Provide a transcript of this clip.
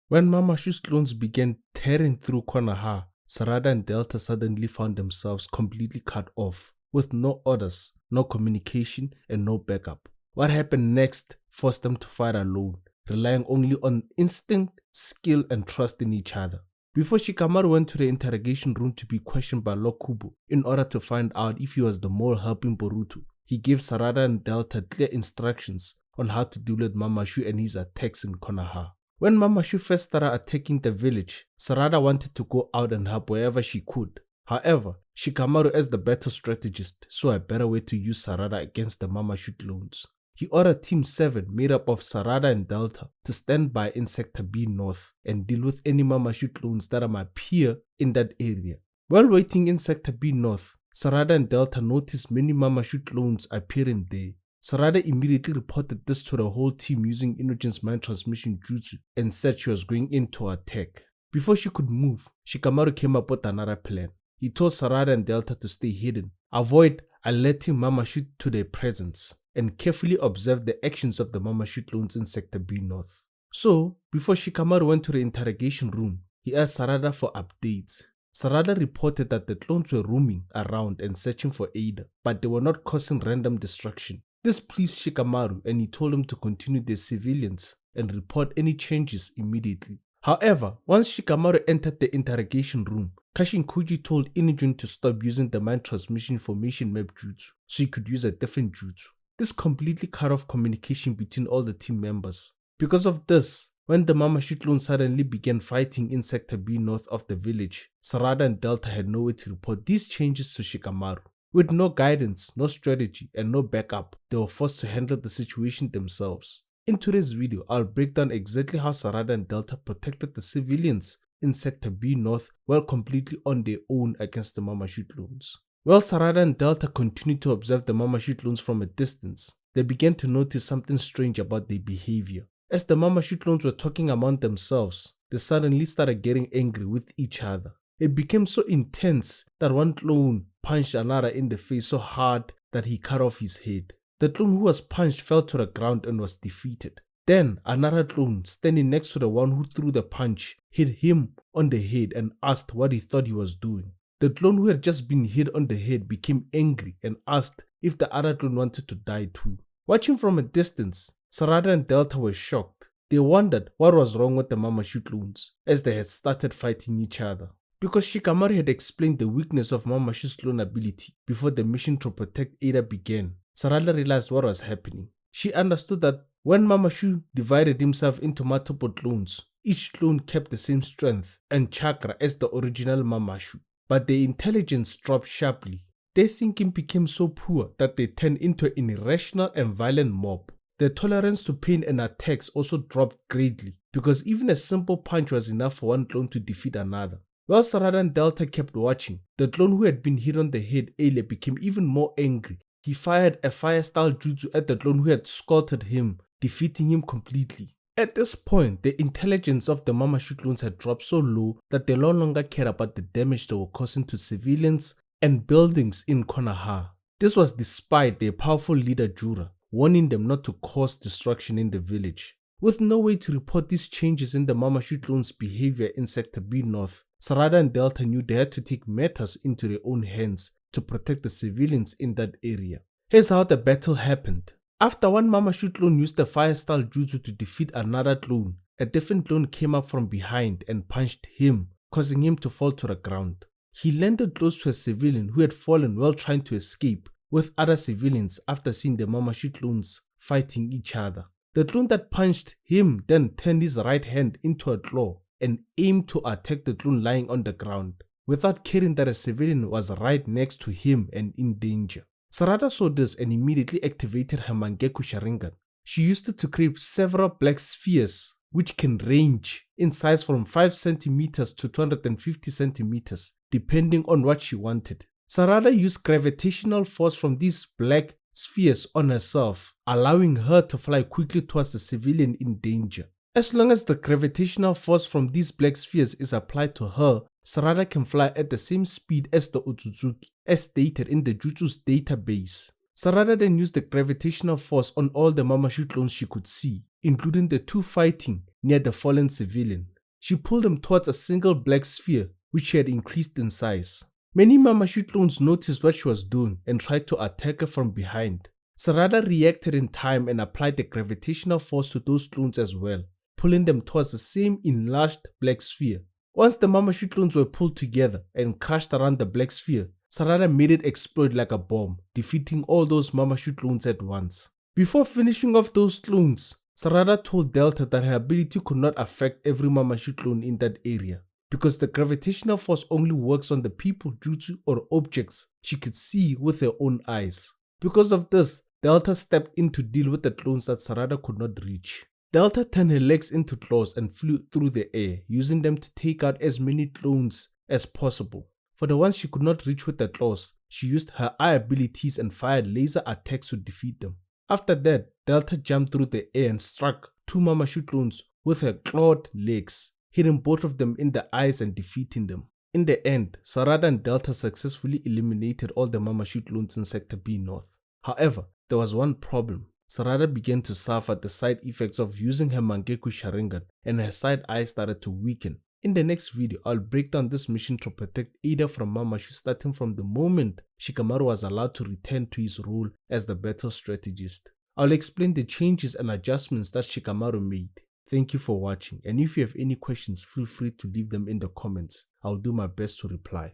When Mamushi's clones began tearing through Konoha, Sarada and Delta suddenly found themselves completely cut off, with no orders, no communication, and no backup. What happened next forced them to fight alone, relying only on instinct, skill, and trust in each other. Before Shikamaru went to the interrogation room to be questioned by Lord Kobu in order to find out if he was the mole helping Boruto, he gave Sarada and Delta clear instructions on how to deal with Mamushi and his attacks in Konoha. When Mamushi first started attacking the village, Sarada wanted to go out and help wherever she could. However, Shikamaru, as the battle strategist, saw a better way to use Sarada against the Mamushi clones. He ordered Team 7, made up of Sarada and Delta, to stand by in Sector B North and deal with any Mamushi clones that might appear in that area. While waiting in Sector B North, Sarada and Delta noticed many Mamushi clones appearing there. Sarada immediately reported this to the whole team using Inogen's mind transmission jutsu and said she was going in to attack. Before she could move, Shikamaru came up with another plan. He told Sarada and Delta to stay hidden, avoid alerting Mamushi to their presence, and carefully observe the actions of the Mamushi clones in Sector B North. So, before Shikamaru went to the interrogation room, he asked Sarada for updates. Sarada reported that the clones were roaming around and searching for Ada, but they were not causing random destruction. This pleased Shikamaru and he told him to continue their surveillance and report any changes immediately. However, once Shikamaru entered the interrogation room, Kashinkuji told Inogen to stop using the mind transmission formation map jutsu so he could use a different jutsu. This completely cut off communication between all the team members. Because of this, when the Mamushi clones suddenly began fighting in Sector B north of the village, Sarada and Delta had no way to report these changes to Shikamaru. With no guidance, no strategy, and no backup, they were forced to handle the situation themselves. In today's video, I'll break down exactly how Sarada and Delta protected the civilians in Sector B North while completely on their own against the Mamushi clones. While Sarada and Delta continued to observe the Mamushi clones from a distance, they began to notice something strange about their behavior. As the Mamushi clones were talking among themselves, they suddenly started getting angry with each other. It became so intense that one clone punched another in the face so hard that he cut off his head. The clone who was punched fell to the ground and was defeated. Then another clone, standing next to the one who threw the punch, hit him on the head and asked what he thought he was doing. The clone who had just been hit on the head became angry and asked if the other clone wanted to die too. Watching from a distance, Sarada and Delta were shocked. They wondered what was wrong with the Mamushi clones as they had started fighting each other. Because Shikamaru had explained the weakness of Mamushi's clone ability before the mission to protect Ada began, Sarada realized what was happening. She understood that when Mamushi divided himself into multiple clones, each clone kept the same strength and chakra as the original Mamushi, but their intelligence dropped sharply. Their thinking became so poor that they turned into an irrational and violent mob. Their tolerance to pain and attacks also dropped greatly because even a simple punch was enough for one clone to defeat another. While Sarada and Delta kept watching, the clone who had been hit on the head earlier became even more angry. He fired a fire-style jutsu at the clone who had scalded him, defeating him completely. At this point, the intelligence of the Mamushi clones had dropped so low that they no longer cared about the damage they were causing to civilians and buildings in Konoha. This was despite their powerful leader Jura warning them not to cause destruction in the village. With no way to report these changes in the Mamushi clones' behavior in Sector B North, Sarada and Delta knew they had to take matters into their own hands to protect the civilians in that area. Here's how the battle happened. After one Mamushi clone used a fire-style jutsu to defeat another clone, a different clone came up from behind and punched him, causing him to fall to the ground. He landed close to a civilian who had fallen while trying to escape with other civilians after seeing the Mamushi clones fighting each other. The clone that punched him then turned his right hand into a claw and aimed to attack the clone lying on the ground, without caring that a civilian was right next to him and in danger. Sarada saw this and immediately activated her Mangekyou Sharingan. She used it to create several black spheres which can range in size from 5 cm to 250 cm depending on what she wanted. Sarada used gravitational force from these black spheres on herself, allowing her to fly quickly towards the civilian in danger. As long as the gravitational force from these black spheres is applied to her, Sarada can fly at the same speed as the Otsutsuki, as stated in the Jutsu's database. Sarada then used the gravitational force on all the Mamushi clones she could see, including the two fighting near the fallen civilian. she pulled them towards a single black sphere which she had increased in size. Many Mamushi clones noticed what she was doing and tried to attack her from behind. Sarada reacted in time and applied the gravitational force to those clones as well, pulling them towards the same enlarged black sphere. Once the Mamushi clones were pulled together and crashed around the black sphere, Sarada made it explode like a bomb, defeating all those Mamushi clones at once. Before finishing off those clones, Sarada told Delta that her ability could not affect every Mamushi clone in that area, because the gravitational force only works on the people, jutsu, or objects she could see with her own eyes. Because of this, Delta stepped in to deal with the clones that Sarada could not reach. Delta turned her legs into claws and flew through the air, using them to take out as many clones as possible. For the ones she could not reach with the claws, she used her eye abilities and fired laser attacks to defeat them. After that, Delta jumped through the air and struck two Mamushi clones with her clawed legs, hitting both of them in the eyes and defeating them. In the end, Sarada and Delta successfully eliminated all the Mamushi clones in Sector B North. However, there was one problem. Sarada began to suffer the side effects of using her Mangekyou Sharingan and her side eye started to weaken. In the next video, I'll break down this mission to protect Ada from Mamushi starting from the moment Shikamaru was allowed to return to his role as the battle strategist. I'll explain the changes and adjustments that Shikamaru made. Thank you for watching, and if you have any questions, feel free to leave them in the comments. I'll do my best to reply.